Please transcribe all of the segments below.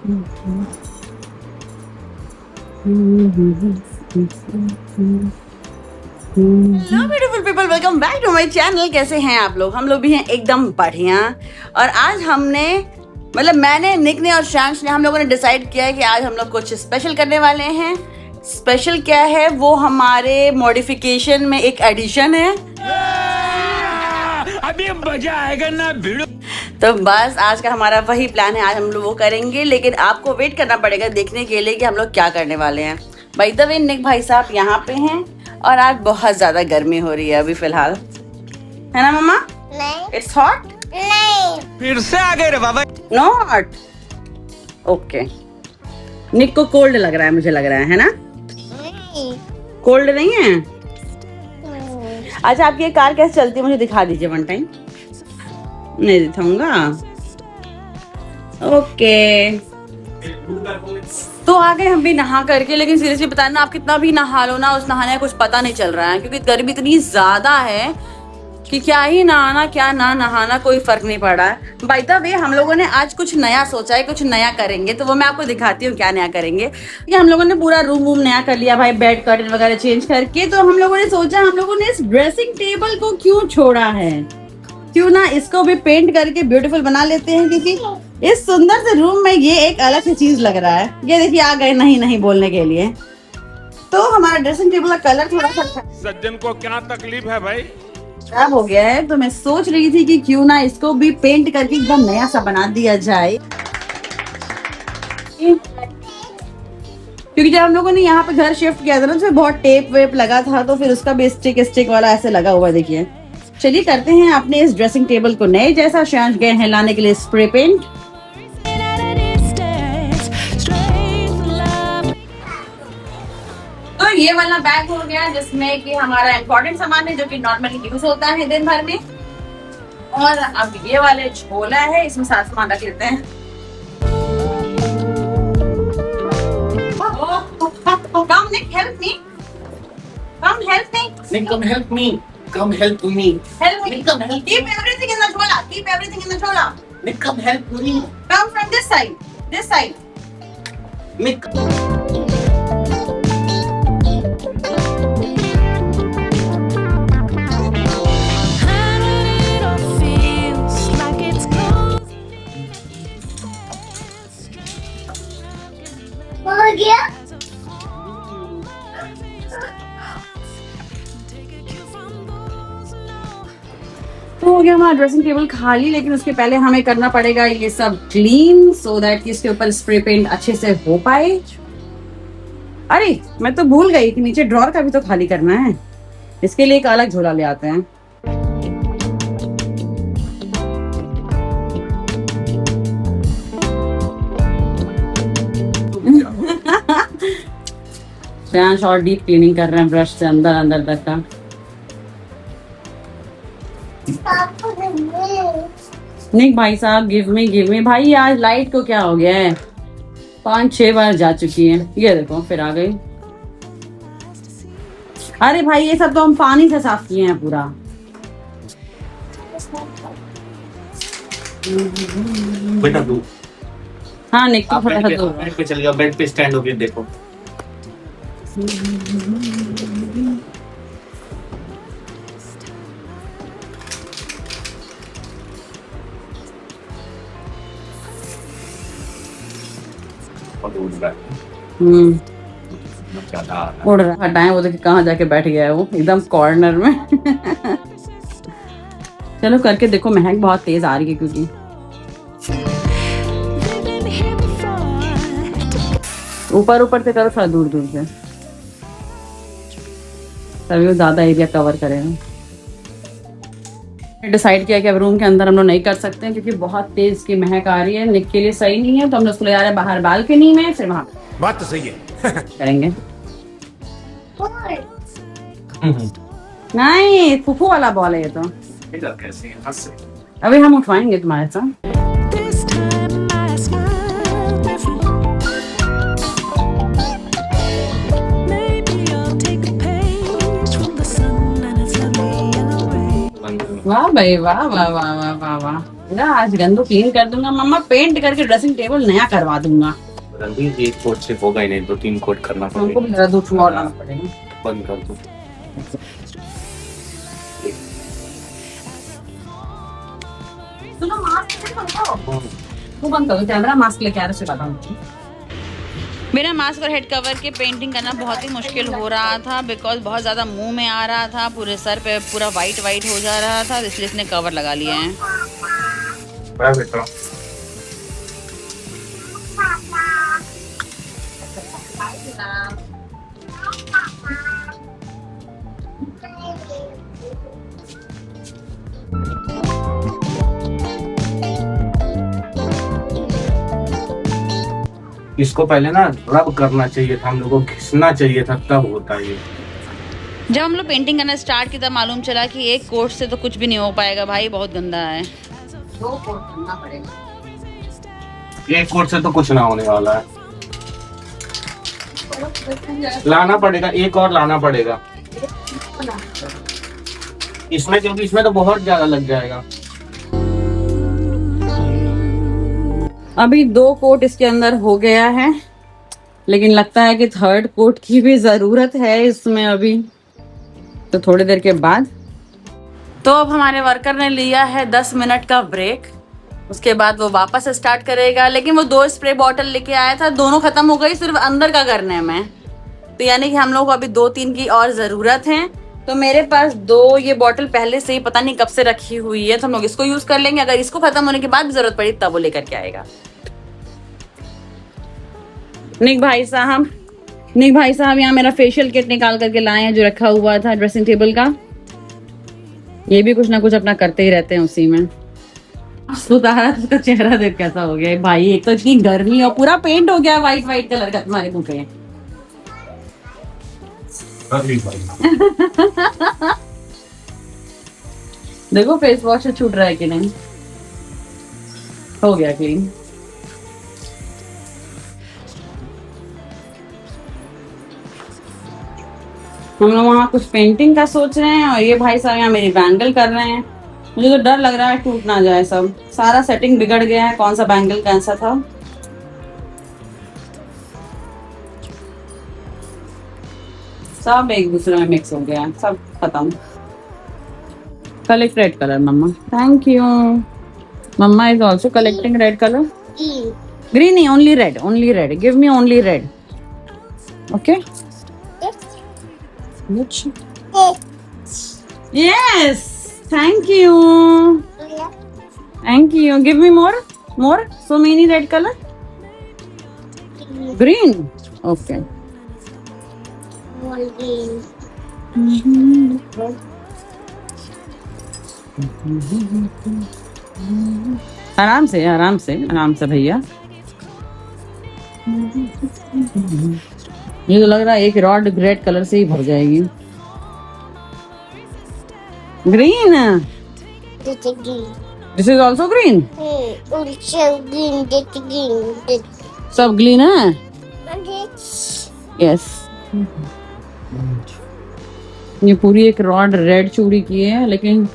Hello beautiful people, welcome back to my channel. कैसे हैं आप लोग? हम लोग भी हैं एकदम बढ़िया। और आज हमने मैंने, निक ने और श्यांश ने, हम लोगों ने डिसाइड किया है कि आज हम लोग कुछ स्पेशल करने वाले हैं। स्पेशल क्या है? वो हमारे मॉडिफिकेशन में एक एडिशन है। अभी मजा आएगा ना भिड़ो। तो बस आज का हमारा वही प्लान है, आज हम लोग वो करेंगे। लेकिन आपको वेट करना पड़ेगा देखने के लिए कि हम लोग क्या करने वाले हैं। बाय द वे, निक भाई साहब यहाँ पे हैं और आज बहुत ज्यादा गर्मी हो रही है अभी फिलहाल, है ना मम्मा? नहीं, इट्स हॉट। नहीं, फिर से आ गए रे बाबा। Not okay. निक को कोल्ड लग रहा है, मुझे लग रहा है ना? नहीं, कोल्ड नहीं है? नहीं। अच्छा, आपकी ये कार कैसे चलती है मुझे दिखा दीजिए वन टाइम। नहीं दिखाऊंगा। ओके, तो आ गए हम भी नहा करके। लेकिन सीरियसली बताना, आप कितना भी नहा लो ना, उस नहाने का कुछ पता नहीं चल रहा है, क्योंकि गर्मी इतनी ज्यादा है कि क्या ही नहाना क्या ना नहाना कोई फर्क नहीं पड़ा है। बाय द वे, हम लोगों ने आज कुछ नया सोचा है, कुछ नया करेंगे, तो वो मैं आपको दिखाती हूँ क्या नया करेंगे। कि हम लोगों ने पूरा रूम वूम नया कर लिया भाई, बेड कर्टन वगैरह चेंज करके। तो हम लोगों ने सोचा, हम लोगों ने इस ड्रेसिंग टेबल को क्यों छोड़ा है, क्यों ना इसको भी पेंट करके ब्यूटीफुल बना लेते हैं। क्योंकि इस सुंदर से रूम में ये एक अलग सी चीज लग रहा है। ये देखिए, आ गए नहीं नहीं बोलने के लिए। तो हमारा ड्रेसिंग टेबल का कलर थोड़ा सा सज्जन को क्या तकलीफ है भाई? खराब हो गया है, तो मैं सोच रही थी कि क्यों ना इसको भी पेंट करके एकदम नया सा बना दिया जाए। क्योंकि जब हम लोगों ने यहाँ पे घर शिफ्ट किया था ना, तो बहुत टेप वेप लगा था, तो फिर उसका भी स्टिक वाला ऐसे लगा हुआ है। देखिए, चलिए करते हैं अपने इस ड्रेसिंग टेबल को नए जैसा। श्यांश गए हैं लाने के लिए स्प्रे पेंट। तो ये वाला बैग हो गया, जिसमें कि हमारा इम्पोर्टेंट सामान है जो कि नॉर्मली यूज होता है दिन भर में। और अब ये वाले झोला है, इसमें सारा सामान रख लेते हैं। Come, Nick, help me. Come help me. Nick, come help me. Come help me. Help me. Nick, come help me. Keep everything in the jhola. Keep everything in the jhola. Nick, come help me. Come from this side. This side. Nick. हो गया? तो हो गया हमारा dressing table खाली। लेकिन उसके पहले हमें करना पड़ेगा ये सब क्लीन, सो दैट कि इसके ऊपर स्प्रे पेंट अच्छे से हो पाए। अरे मैं तो भूल गई कि नीचे ड्रॉर का भी तो खाली करना है। इसके लिए एक अलग झोला ले आते हैं। श्यांश और डीप क्लीनिंग कर रहे हैं ब्रश से अंदर अंदर तक का। पापा ने निक भाई साहब, गिव मी भाई। आज लाइट को क्या हो गया है? 5-6 बार जा चुकी है। ये देखो फिर आ गई। अरे भाई, ये सब तो हम पानी से साफ किए हैं पूरा। बेटा दो। हाँ निक को आप थोड़ा सा दो। बेड पे चल गया, बेड पे स्टैंड होके देखो। उड़ रहा हटाए, वो देखिए कहाँ जाके बैठ गया है, वो एकदम कॉर्नर में। चलो करके देखो। महक बहुत तेज आ रही है क्योंकि ऊपर से करो, थोड़ा दूर से, तभी वो ज्यादा एरिया कवर करेगा। डिसाइड किया कि अब रूम के अंदर हम लोग नहीं कर सकते हैं, क्योंकि बहुत तेज की महक आ रही है, निक के लिए सही नहीं है। तो हम लोग उसको ले जा रहे हैं बाहर बालकनी में, फिर वहां बात तो सही है। करेंगे। नहीं, फूफू वाला बॉल है ये तो। कैसे हैं? हंस से। अभी हम उठवाएंगे तुम्हारे साथ। वाह भाई वाह वाह वाह वाह वाह वाह। ना आज गंदू क्लीन कर दूंगा मम्मा, पेंट करके ड्रेसिंग टेबल नया करवा दूंगा। रणबीर एक कोट से होगा ही नहीं, 2-3 कोट करना हमको पड़ेगा। भी जरा दूध और लाना पड़ेगा। बंद कर दो। सुनो मास्क वो बंद करो, कैमरा मास्क लेके आ रहा से बताऊं। मेरा मास्क और हेड कवर के पेंटिंग करना बहुत ही मुश्किल हो रहा था, बिकॉज बहुत ज़्यादा मुंह में आ रहा था, पूरे सर पे पूरा वाइट वाइट हो जा रहा था, इसलिए इसने कवर लगा लिए हैं। बेटा इसको पहले ना रब करना चाहिए था, हम लोगों को घिसना चाहिए था, तब होता ये। जब हम लोग पेंटिंग करना स्टार्ट किया तब मालूम चला कि एक कोट से तो कुछ भी नहीं हो पाएगा भाई, बहुत गंदा है। 2 कोट करना पड़ेगा। एक कोट से तो कुछ ना होने वाला है, लाना पड़ेगा, एक और लाना पड़ेगा इसमें, क्योंकि इसमें तो बहुत ज्यादा लग जाएगा। अभी 2 कोट इसके अंदर हो गया है, लेकिन लगता है कि 3rd कोट की भी जरूरत है इसमें अभी, तो थोड़ी देर के बाद। तो अब हमारे वर्कर ने लिया है 10 मिनट का ब्रेक, उसके बाद वो वापस स्टार्ट करेगा। लेकिन वो 2 स्प्रे बॉटल लेके आया था, दोनों खत्म हो गई सिर्फ अंदर का करने में, तो यानी कि हम लोग को अभी 2-3 की और जरूरत है। तो मेरे पास 2 ये बॉटल पहले से ही पता नहीं कब से रखी हुई है, तो हम लोग इसको यूज कर लेंगे। अगर इसको खत्म होने के बाद भी जरूरत पड़ी तब वो लेकर के आएगा। निक भाई साहब यहाँ मेरा फेशियल किट निकाल करके लाए हैं जो रखा हुआ था ड्रेसिंग टेबल का। ये भी कुछ ना कुछ अपना करते ही रहते हैं उसी में। सुधारा उसका चेहरा देख कैसा हो गया भाई, एक तो इतनी गर्मी और पूरा पेंट हो गया वाइट कलर का तुम्हारे मुंह पे। देखो फेस वॉश से छूट रहा है कि नहीं, हो गया क्लीन। हम लोग वहाँ कुछ पेंटिंग का सोच रहे हैं और ये भाई साहब यहाँ मेरी बैंगल कर रहे हैं। मुझे तो डर लग रहा है टूट ना जाए, सब सारा सेटिंग बिगड़ गया है। कौन सा बैंगल कैसा था, सब एक दूसरे में मिक्स हो गया है, सब खत्म। Collect red colour mamma, thank you. Mamma is also collecting red colour. Green नहीं, only red, give me only red, okay. Yes, thank you. Give me more. So many red color. Green. Okay. आराम से भैया। ये तो लग रहा है एक रॉड रेड कलर से ही भर जाएगी। Green, this is also green, सब ग्रीन है। यस, ये पूरी एक रॉड रेड चूड़ी की है, लेकिन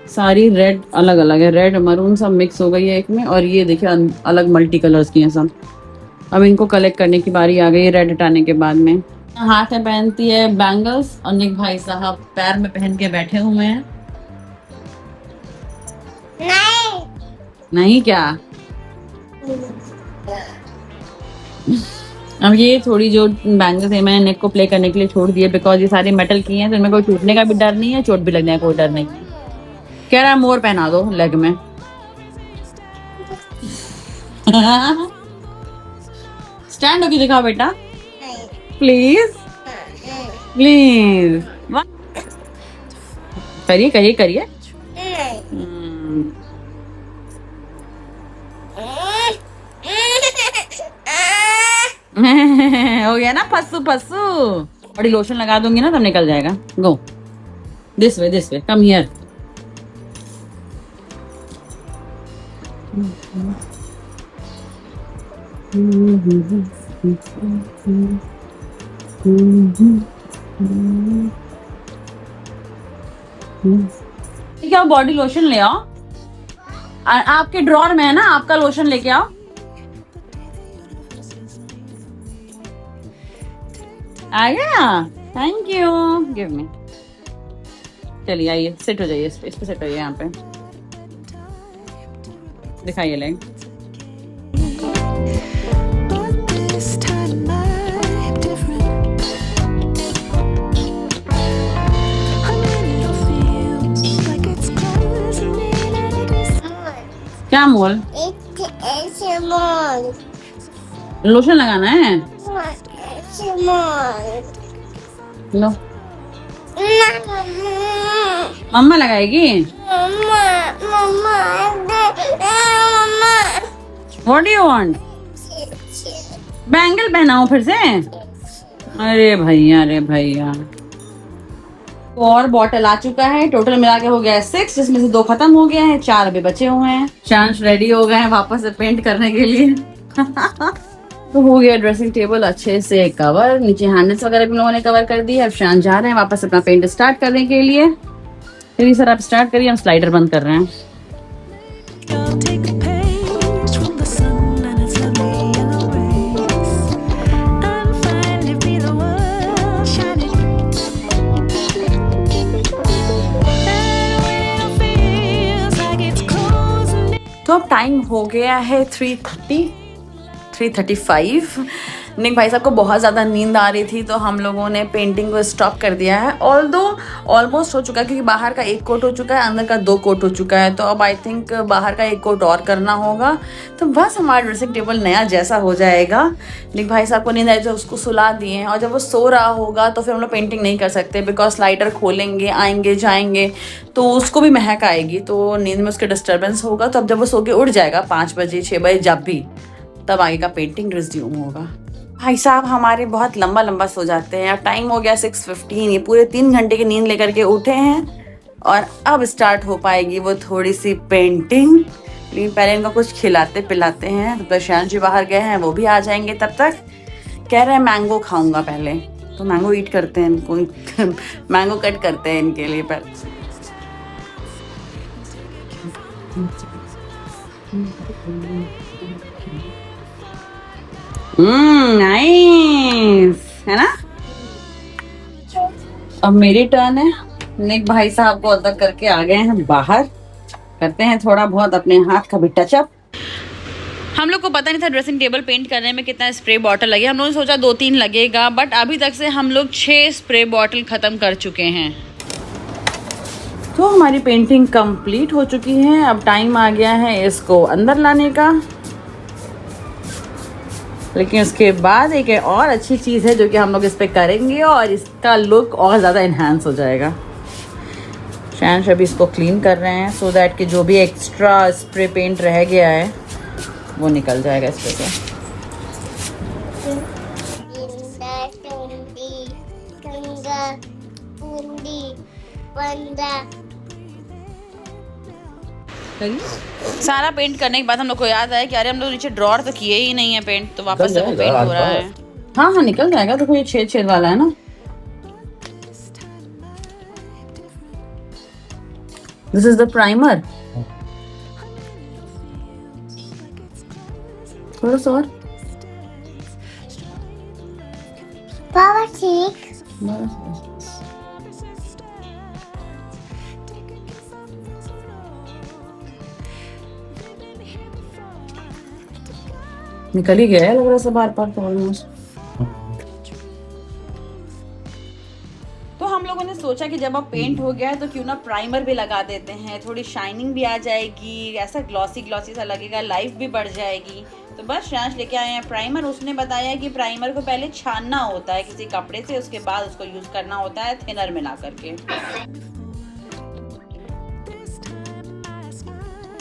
सारी रेड अलग अलग है, रेड मरून सब मिक्स हो गई है एक में। और ये देखिए अलग मल्टी कलर्स की है सब। अब इनको कलेक्ट करने की बारी आ गई है रेड हटाने के बाद में। हाथ में पहनती है बैंगल्स और निक भाई साहब पैर में पहन के बैठे हुए हैं। नहीं क्या, अब ये थोड़ी जो बैंगल्स है मैंने नेक को प्ले करने के लिए छोड़ दिए, बिकॉज ये सारे मेटल की हैं, तो इनमें कोई टूटने का भी डर नहीं है, चोट भी लगने का कोई डर नहीं है। कह रहा है मोर पहना दो लेग में। स्टैंड होके दिखाओ बेटा, प्लीज। करिए। हो गया ना फस्सू। बड़ी लोशन लगा दूंगी ना तब निकल जाएगा। Go this way, come here. क्या बॉडी लोशन ले आओ। आपके ड्रॉर में है ना, आपका लोशन लेके आओ। आ गया, थैंक यू, गिव मी। चलिए आइए, सेट हो जाइए, इस पे सेट होइए, यहाँ पे दिखाइए लेग। क्या मोल? ऐसे मोल लोशन लगाना है, ऐसे मोल लो मम्मा लगाएगी। Mamma mamma mamma what do you want? Bangle पहनाओ फिर से? अरे भैया, अरे भैया। और बॉटल आ चुका है, टोटल मिला के हो गया है 6, जिसमें से 2 खत्म हो गया है, 4 अभी बचे हुए हैं। शांश रेडी हो गए हैं वापस से पेंट करने के लिए। तो हो गया ड्रेसिंग टेबल अच्छे से कवर, नीचे हैंडल्स वगैरह भी लोगों ने कवर कर दी है। अब शांश जा रहे हैं वापस अपना पेंट स्टार्ट करने के लिए। चलिए सर आप स्टार्ट करिए, हम स्लाइडर बंद कर रहे हैं। तो अब टाइम हो गया है 3:35। निक भाई साहब को बहुत ज़्यादा नींद आ रही थी, तो हम लोगों ने पेंटिंग को स्टॉप कर दिया है। ऑलमोस्ट हो चुका है, क्योंकि बाहर का 1 कोट हो चुका है, अंदर का 2 कोट हो चुका है। तो अब आई थिंक बाहर का 1 कोट और करना होगा, तो बस हमारा ड्रेसिंग टेबल नया जैसा हो जाएगा। निक भाई साहब को नींद आई तो उसको सुला दिए हैं, और जब वो सो रहा होगा तो फिर हम लोग पेंटिंग नहीं कर सकते, बिकॉज स्लाइडर खोलेंगे, आएंगे जाएंगे तो उसको भी महक आएगी, तो नींद में उसके डिस्टर्बेंस होगा। तो अब जब वो सो के उठ जाएगा 5 बजे 6 बजे जब भी, तब आगे का पेंटिंग रिज्यूम होगा। भाई साहब हमारे बहुत लंबा सो जाते हैं। अब टाइम हो गया 6:15, ये पूरे 3 घंटे की नींद लेकर के उठे हैं, और अब स्टार्ट हो पाएगी वो थोड़ी सी पेंटिंग। लेकिन पहले इनको कुछ खिलाते पिलाते हैं। तो शांत जी बाहर गए हैं, वो भी आ जाएंगे तब तक। कह रहे हैं मैंगो खाऊंगा पहले, तो मैंगो ईट करते हैं इनको। मैंगो कट करते हैं इनके लिए पहले। नाइस है ना। अब मेरी टर्न है। निक भाई साहब को अदा करके आ गए हैं बाहर, करते हैं थोड़ा बहुत अपने हाथ का भी टचअप। हम लोग को पता नहीं था ड्रेसिंग टेबल पेंट करने में कितना स्प्रे बॉटल लगे। हम लोगों ने सोचा 2-3 लगेगा, बट अभी तक से हम लोग 6 स्प्रे बॉटल खत्म कर चुके हैं। तो हमारी पेंटिंग कंप्लीट हो चुकी है। अब टाइम आ गया है इसको अंदर लाने का। लेकिन उसके बाद एक और अच्छी चीज़ है जो कि हम लोग इस पे करेंगे, और इसका लुक और ज़्यादा इन्हांस हो जाएगा। शांश अभी इसको क्लीन कर रहे हैं, सो दैट कि जो भी एक्स्ट्रा स्प्रे पेंट रह गया है वो निकल जाएगा इस पे से। सारा पेंट करने के बाद हम लोग को याद आया कि अरे हम लोग नीचे ड्रॉर तो किए ही नहीं है पेंट, तो वापस से वो पेंट हो रहा है। हाँ निकल जाएगा। देखो ये छेद वाला है ना। This is the primer. थोड़ा सा और पापा ठीक निकल ही गया है लग रहा है बार बार तो ऑलमोस्ट। तो हम लोगों ने सोचा कि जब अब पेंट हो गया है तो क्यों ना प्राइमर भी लगा देते हैं, थोड़ी शाइनिंग भी आ जाएगी, ऐसा ग्लॉसी सा लगेगा, लाइफ भी बढ़ जाएगी। तो बस शांश लेके आए हैं प्राइमर। उसने बताया कि प्राइमर को पहले छानना होता है किसी कपड़े से, उसके बाद उसको यूज करना होता है थिनर मिला करके।